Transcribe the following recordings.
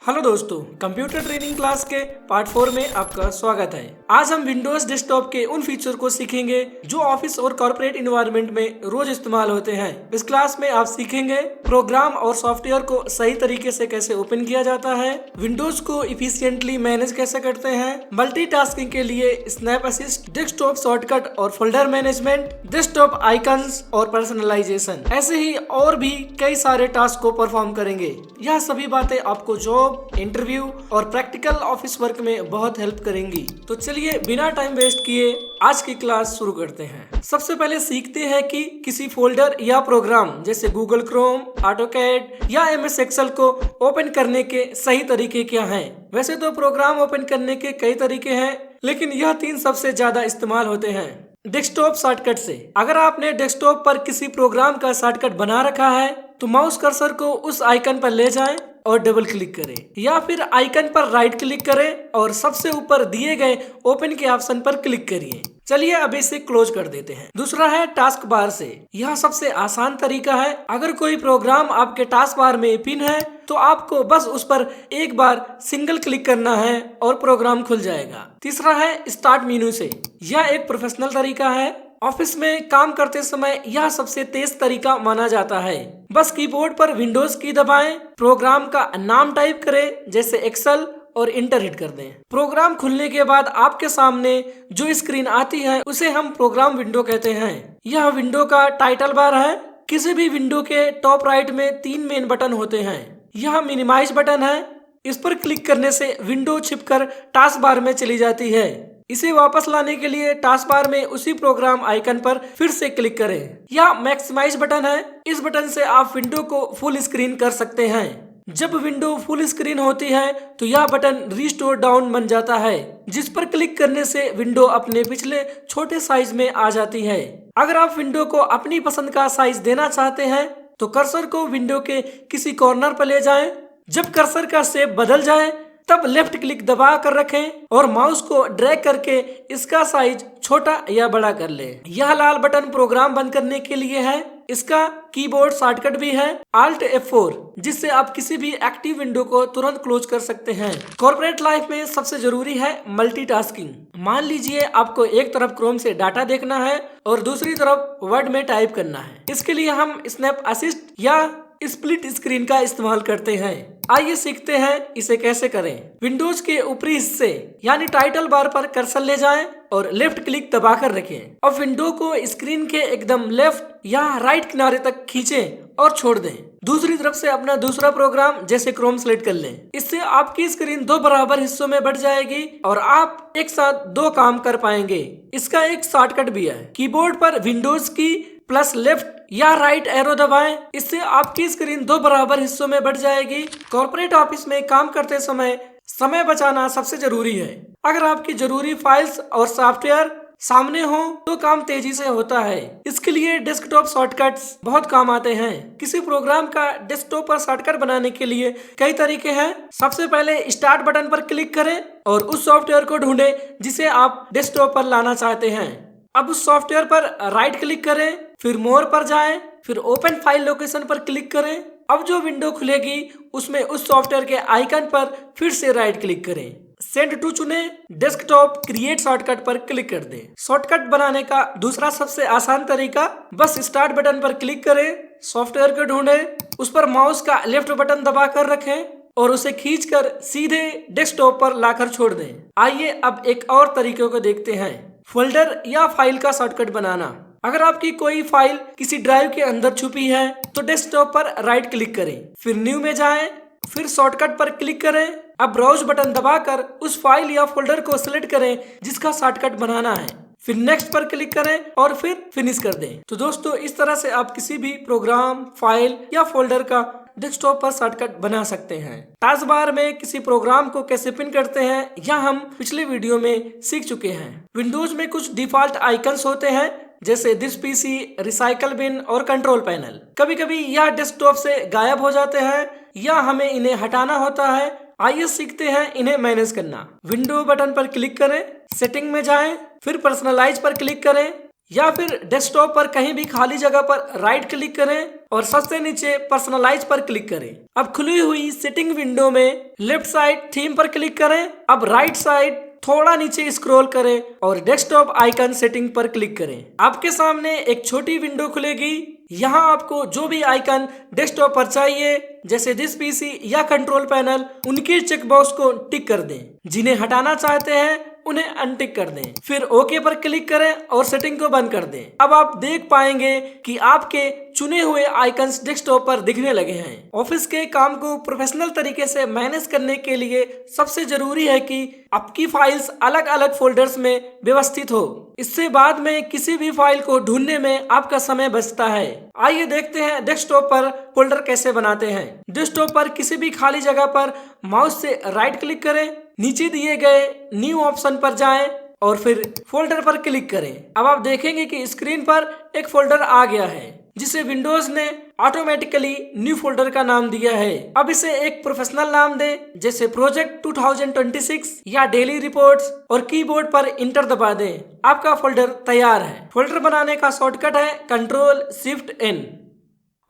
Hello दोस्तों, computer training class के part 4 में आपका स्वागत है। आज हम विंडोज डेस्कटॉप के उन फीचर को सीखेंगे जो ऑफिस और कॉर्पोरेट इन्वायरमेंट में रोज इस्तेमाल होते हैं। इस क्लास में आप सीखेंगे प्रोग्राम और सॉफ्टवेयर को सही तरीके से कैसे ओपन किया जाता है, विंडोज को इफिशिएंटली मैनेज कैसे करते हैं, मल्टीटास्किंग के लिए स्नैप असिस्ट, डेस्कटॉप शॉर्टकट और फोल्डर मैनेजमेंट, डेस्कटॉप आइकन्स और पर्सनलाइजेशन, ऐसे ही और भी कई सारे टास्क को परफॉर्म करेंगे। यह सभी बातें आपको जॉब, इंटरव्यू और प्रैक्टिकल ऑफिस वर्क में बहुत हेल्प करेंगी। तो चलिए बिना टाइम वेस्ट किए आज की क्लास शुरू करते हैं। सबसे पहले सीखते हैं कि किसी फोल्डर या प्रोग्राम जैसे गूगल क्रोम, ऑटोकैड या एमएस एक्सेल को ओपन करने के सही तरीके क्या हैं। वैसे तो प्रोग्राम ओपन करने के कई तरीके हैं, लेकिन यह 3 सबसे ज्यादा इस्तेमाल होते हैं। डेस्कटॉप शॉर्टकट से, अगर आपने डेस्कटॉप पर किसी प्रोग्राम का शॉर्टकट बना रखा है तो माउस कर्सर को उस आइकन पर ले जाएं और डबल क्लिक करें, या फिर आइकन पर राइट क्लिक करें और सबसे ऊपर दिए गए ओपन के ऑप्शन पर क्लिक करिए। चलिए अब इसे क्लोज कर देते हैं। दूसरा है टास्क बार से। यह सबसे आसान तरीका है। अगर कोई प्रोग्राम आपके टास्क बार में पिन है तो आपको बस उस पर एक बार सिंगल क्लिक करना है और प्रोग्राम खुल जाएगा। तीसरा है स्टार्ट मेनू से। यह एक प्रोफेशनल तरीका है। ऑफिस में काम करते समय यह सबसे तेज तरीका माना जाता है। बस कीबोर्ड पर विंडोज की दबाएं, प्रोग्राम का नाम टाइप करें जैसे एक्सेल और इंटर हिट कर दें। प्रोग्राम खुलने के बाद आपके सामने जो स्क्रीन आती है उसे हम प्रोग्राम विंडो कहते हैं। यह विंडो का टाइटल बार है। किसी भी विंडो के टॉप राइट में 3 मेन बटन होते हैं। यह मिनिमाइज बटन है। इस पर क्लिक करने से विंडो छिपकर टास्क बार में चली जाती है। इसे वापस लाने के लिए टास्क बार में उसी प्रोग्राम आइकन पर फिर से क्लिक करें। यह मैक्सिमाइज बटन है। इस बटन से आप विंडो को फुल स्क्रीन कर सकते हैं। जब विंडो फुल स्क्रीन होती है तो यह बटन रिस्टोर डाउन बन जाता है, जिस पर क्लिक करने से विंडो अपने पिछले छोटे साइज में आ जाती है। अगर आप विंडो को अपनी पसंद का साइज देना चाहते हैं तो कर्सर को विंडो के किसी कॉर्नर पर ले जाएं। जब कर्सर का शेप बदल जाए तब लेफ्ट क्लिक दबा कर रखें और माउस को ड्रैग करके इसका साइज छोटा या बड़ा कर लें। यह लाल बटन प्रोग्राम बंद करने के लिए है। इसका कीबोर्ड शॉर्टकट भी है Alt F4, जिससे आप किसी भी एक्टिव विंडो को तुरंत क्लोज कर सकते हैं। कॉर्पोरेट लाइफ में सबसे जरूरी है मल्टीटास्किंग। मान लीजिए आपको एक तरफ क्रोम से डाटा देखना है और दूसरी तरफ वर्ड में टाइप करना है। इसके लिए हम स्नैप असिस्ट या स्प्लिट स्क्रीन का इस्तेमाल करते हैं। आइए सीखते हैं इसे कैसे करें। विंडोज के ऊपरी हिस्से यानी टाइटल बार पर कर्सर ले जाएं और लेफ्ट क्लिक दबाकर रखें। अब विंडो को स्क्रीन के एकदम लेफ्ट या राइट किनारे तक खींचें और छोड़ दें। दूसरी तरफ से अपना दूसरा प्रोग्राम जैसे क्रोम सेलेक्ट कर लें। इससे आपकी स्क्रीन 2 बराबर हिस्सों में बट जाएगी और आप एक साथ 2 काम कर पाएंगे। इसका एक शॉर्टकट भी है। कीबोर्ड पर विंडोज की प्लस लेफ्ट या राइट एरो दबाएं। इससे आपकी स्क्रीन 2 बराबर हिस्सों में बट जाएगी। कॉर्पोरेट ऑफिस में काम करते समय बचाना सबसे जरूरी है। अगर आपकी जरूरी फाइल्स और सॉफ्टवेयर सामने हो तो काम तेजी से होता है। इसके लिए डेस्कटॉप शॉर्टकट्स बहुत काम आते हैं। किसी प्रोग्राम का डेस्कटॉप पर शॉर्टकट बनाने के लिए कई तरीके हैं। सबसे पहले स्टार्ट बटन पर क्लिक करें और उस सॉफ्टवेयर को ढूंढें जिसे आप डेस्कटॉप पर लाना चाहते हैं। अब उस सॉफ्टवेयर पर राइट क्लिक करें, फिर मोर पर जाएं, फिर ओपन फाइल लोकेशन पर क्लिक करें। अब जो विंडो खुलेगी उसमें उस सॉफ्टवेयर के आइकन पर फिर से राइट क्लिक करें। सेंड टू चुनें, डेस्कटॉप क्रिएट शॉर्टकट पर क्लिक कर दें। शॉर्टकट बनाने का दूसरा सबसे आसान तरीका, बस स्टार्ट बटन पर क्लिक करें, सॉफ्टवेयर को ढूंढें, उस पर माउस का लेफ्ट बटन दबाकर रखें और उसे खींचकर सीधे डेस्कटॉप पर लाकर छोड़ दें। आइए अब एक और तरीके को देखते हैं, फोल्डर या फाइल का शॉर्टकट बनाना। अगर आपकी कोई फाइल किसी ड्राइव के अंदर छुपी है तो डेस्कटॉप पर राइट क्लिक करें, फिर न्यू में जाएं, फिर शॉर्टकट पर क्लिक करें। अब ब्राउज बटन दबाकर उस फाइल या फोल्डर को सिलेक्ट करें जिसका शॉर्टकट बनाना है, फिर नेक्स्ट पर क्लिक करें और फिर फिनिश कर दें। तो दोस्तों, इस तरह से आप किसी भी प्रोग्राम, फाइल या फोल्डर का डेस्कटॉप पर शॉर्टकट बना सकते हैं। टास्क बार में किसी प्रोग्राम को कैसे पिन करते हैं यह हम पिछले वीडियो में सीख चुके हैं। विंडोज में कुछ डिफॉल्ट आइकन्स होते हैं जैसे दिस पीसी, रिसाइकल बिन और कंट्रोल पैनल। कभी कभी यह डेस्कटॉप से गायब हो जाते हैं या हमें इन्हें हटाना होता है। आइए सीखते हैं इन्हें मैनेज करना। विंडो बटन पर क्लिक करें, सेटिंग में जाएं, फिर पर्सनलाइज पर क्लिक करें। या फिर डेस्कटॉप पर कहीं भी खाली जगह पर राइट क्लिक करें और सबसे नीचे पर्सनलाइज पर क्लिक करें। अब खुली हुई सेटिंग विंडो में लेफ्ट साइड थीम पर क्लिक करें। अब राइट साइड थोड़ा नीचे स्क्रॉल करें और डेस्कटॉप आइकन सेटिंग पर क्लिक करें। आपके सामने एक छोटी विंडो खुलेगी। यहाँ आपको जो भी आइकन डेस्कटॉप पर चाहिए, जैसे दिस पीसी या कंट्रोल पैनल, उनके चेकबॉक्स को टिक कर दें। जिन्हें हटाना चाहते हैं उन्हें अनटिक कर दें। फिर ओके पर क्लिक करें और सेटिंग को बंद कर दें। अब आप देख पाएंगे कि आपके चुने हुए आइकन्स डेस्कटॉप पर दिखने लगे हैं। ऑफिस के काम को प्रोफेशनल तरीके से मैनेज करने के लिए सबसे जरूरी है कि आपकी फाइल्स अलग अलग फोल्डर्स में व्यवस्थित हो। इससे बाद में किसी भी फाइल को ढूंढने में आपका समय बचता है। आइए देखते हैं डेस्कटॉप पर फोल्डर कैसे बनाते हैं। डेस्कटॉप पर किसी भी खाली जगह पर माउस से राइट क्लिक करें, नीचे दिए गए न्यू ऑप्शन पर जाएं और फिर फोल्डर पर क्लिक करें। अब आप देखेंगे कि स्क्रीन पर एक फोल्डर आ गया है जिसे विंडोज ने ऑटोमेटिकली न्यू फोल्डर का नाम दिया है। अब इसे एक प्रोफेशनल नाम दें, जैसे प्रोजेक्ट 2026 या डेली रिपोर्ट्स, और कीबोर्ड पर इंटर दबा दें। आपका फोल्डर तैयार है। फोल्डर बनाने का शॉर्टकट है Ctrl+Shift+N।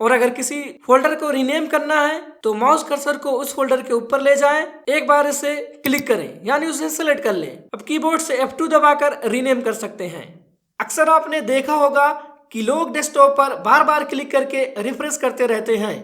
और अगर किसी फोल्डर को रीनेम करना है तो माउस कर्सर को उस फोल्डर के ऊपर ले जाएं, एक बार इसे क्लिक करें यानी उसे सिलेक्ट कर लें। अब कीबोर्ड से F2 दबाकर रीनेम कर सकते हैं। अक्सर आपने देखा होगा कि लोग डेस्कटॉप पर बार बार क्लिक करके रिफ्रेश करते रहते हैं।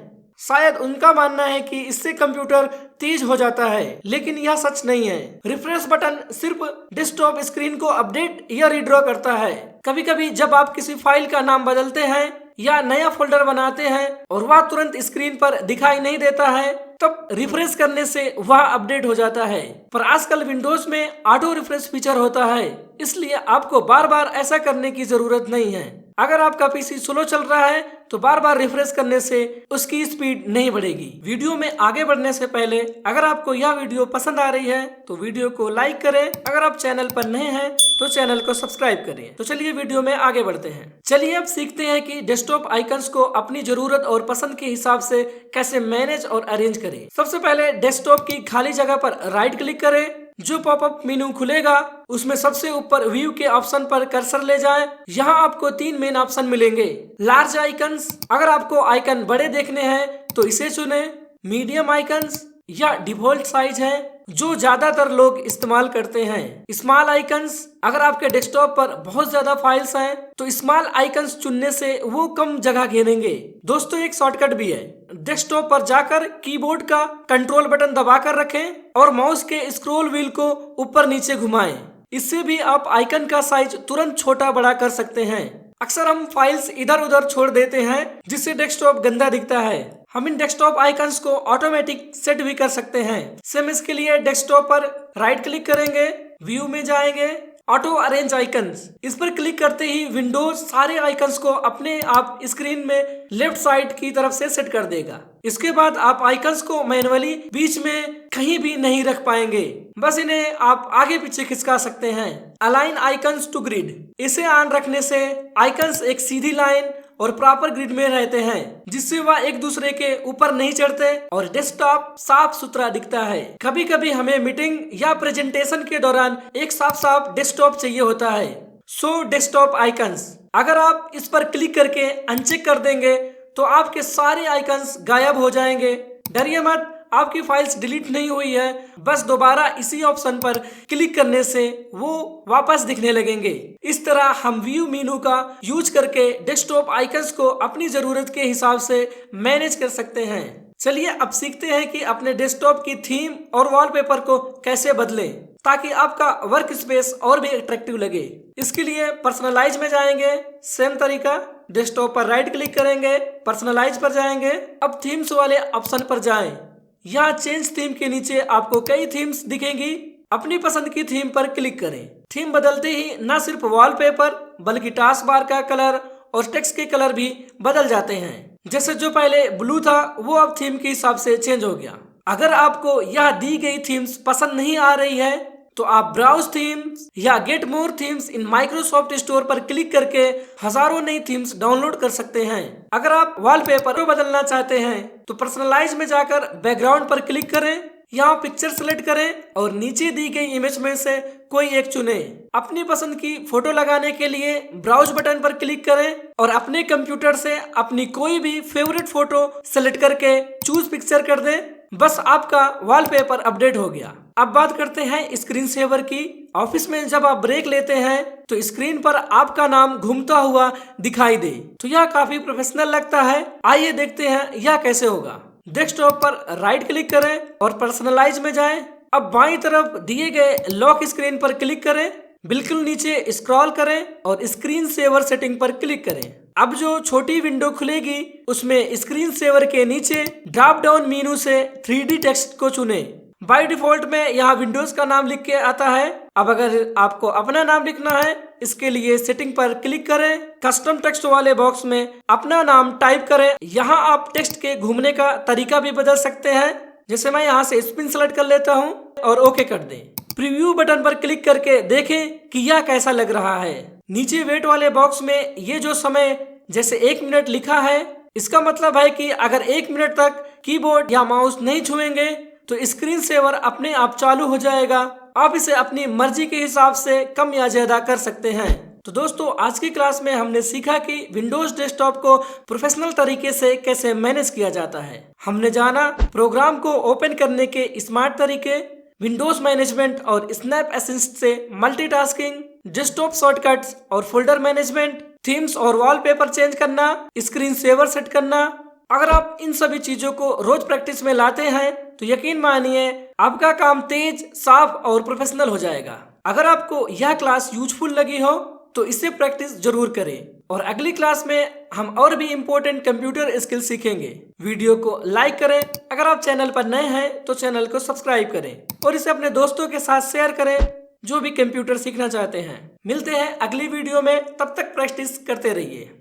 शायद उनका मानना है कि इससे कंप्यूटर तेज हो जाता है, लेकिन यह सच नहीं है। रिफ्रेश बटन सिर्फ डेस्कटॉप स्क्रीन को अपडेट या रीड्रॉ करता है। कभी कभी जब आप किसी फाइल का नाम बदलते हैं या नया फोल्डर बनाते हैं और वह तुरंत स्क्रीन पर दिखाई नहीं देता है, तब रिफ्रेश करने से वह अपडेट हो जाता है। पर आजकल विंडोज में ऑटो रिफ्रेश फीचर होता है, इसलिए आपको बार बार ऐसा करने की जरूरत नहीं है। अगर आपका पीसी स्लो चल रहा है तो बार बार रिफ्रेश करने से उसकी स्पीड नहीं बढ़ेगी। वीडियो में आगे बढ़ने से पहले अगर आपको यह वीडियो पसंद आ रही है तो वीडियो को लाइक करें। अगर आप चैनल पर नए हैं तो चैनल को सब्सक्राइब करें। तो चलिए वीडियो में आगे बढ़ते हैं। चलिए अब सीखते हैं कि डेस्कटॉप आइकन्स को अपनी जरूरत और पसंद के हिसाब से कैसे मैनेज और अरेंज करें। सबसे पहले डेस्कटॉप की खाली जगह पर राइट क्लिक करें। जो पॉपअप मेनू खुलेगा उसमें सबसे ऊपर व्यू के ऑप्शन पर कर्सर ले जाएं। यहाँ आपको 3 मेन ऑप्शन मिलेंगे। लार्ज आइकन्स, अगर आपको आइकन बड़े देखने हैं तो इसे चुने। मीडियम आइकन्स या डिफॉल्ट साइज है जो ज्यादातर लोग इस्तेमाल करते हैं। स्मॉल आइकन्स, अगर आपके डेस्कटॉप पर बहुत ज्यादा फाइल्स हैं तो स्मॉल आइकन्स चुनने से वो कम जगह घेरेंगे। दोस्तों एक शॉर्टकट भी है, डेस्कटॉप पर जाकर कीबोर्ड का कंट्रोल बटन दबाकर रखें और माउस के स्क्रॉल व्हील को ऊपर नीचे घुमाएं। इससे भी आप आइकन का साइज तुरंत छोटा बड़ा कर सकते हैं। अक्सर हम फाइल्स इधर उधर छोड़ देते हैं जिससे डेस्कटॉप गंदा दिखता है। हम इन डेस्कटॉप आइकन्स को ऑटोमेटिक सेट भी कर सकते हैं। सेम इसके लिए डेस्कटॉप पर राइट क्लिक करेंगे, व्यू में जाएंगे, ऑटो अरेंज आइकन्स, इस पर क्लिक करते ही विंडोज सारे आइकन्स को अपने आप स्क्रीन में लेफ्ट साइड की तरफ से सेट कर देगा। इसके बाद आप आइकन्स को मैन्युअली बीच में कहीं भी नहीं रख पाएंगे, बस इन्हें आप आगे पीछे खिसका सकते हैं। अलाइन आइकन्स टू ग्रिड, इसे ऑन रखने से आइकन्स एक सीधी लाइन और प्रॉपर ग्रिड में रहते हैं, जिससे वह एक दूसरे के ऊपर नहीं चढ़ते और डेस्कटॉप साफ सुथरा दिखता है। कभी कभी हमें मीटिंग या प्रेजेंटेशन के दौरान एक साफ साफ डेस्कटॉप चाहिए होता है। शो डेस्कटॉप आइकन्स, अगर आप इस पर क्लिक करके अनचेक कर देंगे तो आपके सारे आइकन्स गायब हो जाएंगे। डरिए मत, आपकी फाइल्स डिलीट नहीं हुई है, बस दोबारा इसी ऑप्शन पर क्लिक करने से वो वापस दिखने लगेंगे। इस तरह हम व्यू मेनू का यूज करके डेस्कटॉप आइकन्स को अपनी जरूरत के हिसाब से मैनेज कर सकते हैं। चलिए अब सीखते हैं कि अपने डेस्कटॉप की थीम और वॉलपेपर को कैसे बदलें ताकि आपका वर्क स्पेस और भी अट्रैक्टिव लगे। इसके लिए पर्सनलाइज में जाएंगे, सेम तरीका, डेस्कटॉप पर राइट क्लिक करेंगे, पर्सनलाइज पर जाएंगे। अब थीम्स वाले ऑप्शन पर जाएं। यहाँ चेंज थीम के नीचे आपको कई थीम्स दिखेंगी। अपनी पसंद की थीम पर क्लिक करें। थीम बदलते ही न सिर्फ वॉलपेपर बल्कि टास्क बार का कलर और टेक्स्ट के कलर भी बदल जाते हैं। जैसे जो पहले ब्लू था वो अब थीम के हिसाब से चेंज हो गया। अगर आपको यह दी गई थीम्स पसंद नहीं आ रही है तो आप ब्राउज थीम्स या get more themes in Microsoft store पर क्लिक करके हजारों नई थीम्स डाउनलोड कर सकते हैं। अगर आप वॉलपेपर को बदलना चाहते हैं तो पर्सनलाइज में जाकर बैकग्राउंड पर क्लिक करें। यहाँ पिक्चर सेलेक्ट करें और नीचे दी गई इमेज में से कोई एक चुने। अपनी पसंद की फोटो लगाने के लिए ब्राउज बटन पर क्लिक करें और अपने कंप्यूटर से अपनी कोई भी फेवरेट फोटो सेलेक्ट करके चूज पिक्चर कर दें। बस आपका वॉलपेपर अपडेट हो गया। अब बात करते हैं स्क्रीन सेवर की। ऑफिस में जब आप ब्रेक लेते हैं तो स्क्रीन पर आपका नाम घूमता हुआ दिखाई दे तो यह काफी प्रोफेशनल लगता है। आइए देखते हैं यह कैसे होगा। डेस्कटॉप पर राइट क्लिक करें और पर्सनलाइज में जाएं। अब बाईं तरफ दिए गए लॉक स्क्रीन पर क्लिक करें, बिल्कुल नीचे स्क्रॉल करें और स्क्रीन सेवर सेटिंग पर क्लिक करें। अब जो छोटी विंडो खुलेगी उसमें स्क्रीन सेवर के नीचे ड्रॉप डाउन मेनू से 3D टेक्स्ट को चुने। बाय डिफॉल्ट में यहाँ विंडोज का नाम लिख के आता है। अब अगर आपको अपना नाम लिखना है इसके लिए सेटिंग पर क्लिक करें, कस्टम टेक्स्ट वाले बॉक्स में अपना नाम टाइप करें। यहाँ आप टेक्स्ट के घूमने का तरीका भी बदल सकते हैं, जैसे मैं यहाँ से स्पिन सेलेक्ट कर लेता हूँ और ओके कर दें। प्रीव्यू बटन पर क्लिक करके देखें कि यह कैसा लग रहा है। नीचे वेट वाले बॉक्स में ये जो समय जैसे 1 मिनट लिखा है, इसका मतलब है कि अगर 1 मिनट तक कीबोर्ड या माउस नहीं छुएंगे तो स्क्रीन सेवर अपने आप चालू हो जाएगा। आप इसे अपनी मर्जी के हिसाब से कम या ज्यादा कर सकते हैं। तो दोस्तों, आज की क्लास में हमने सीखा कि विंडोज डेस्कटॉप को प्रोफेशनल तरीके से कैसे मैनेज किया जाता है। हमने जाना प्रोग्राम को ओपन करने के स्मार्ट तरीके, विंडोज मैनेजमेंट और स्नैप असिस्ट से मल्टीटास्किंग, डेस्कटॉप शॉर्टकट्स और फोल्डर मैनेजमेंट, थीम्स और वॉलपेपर चेंज करना, स्क्रीन सेवर सेट करना। अगर आप इन सभी चीजों को रोज प्रैक्टिस में लाते हैं तो यकीन मानिए आपका काम तेज, साफ और प्रोफेशनल हो जाएगा। अगर आपको यह क्लास यूजफुल लगी हो तो इससे प्रैक्टिस जरूर करें और अगली क्लास में हम और भी इम्पोर्टेंट कंप्यूटर स्किल सीखेंगे। वीडियो को लाइक करें, अगर आप चैनल पर नए हैं तो चैनल को सब्सक्राइब करें और इसे अपने दोस्तों के साथ शेयर करें जो भी कंप्यूटर सीखना चाहते हैं। मिलते हैं अगली वीडियो में, तब तक प्रैक्टिस करते रहिए।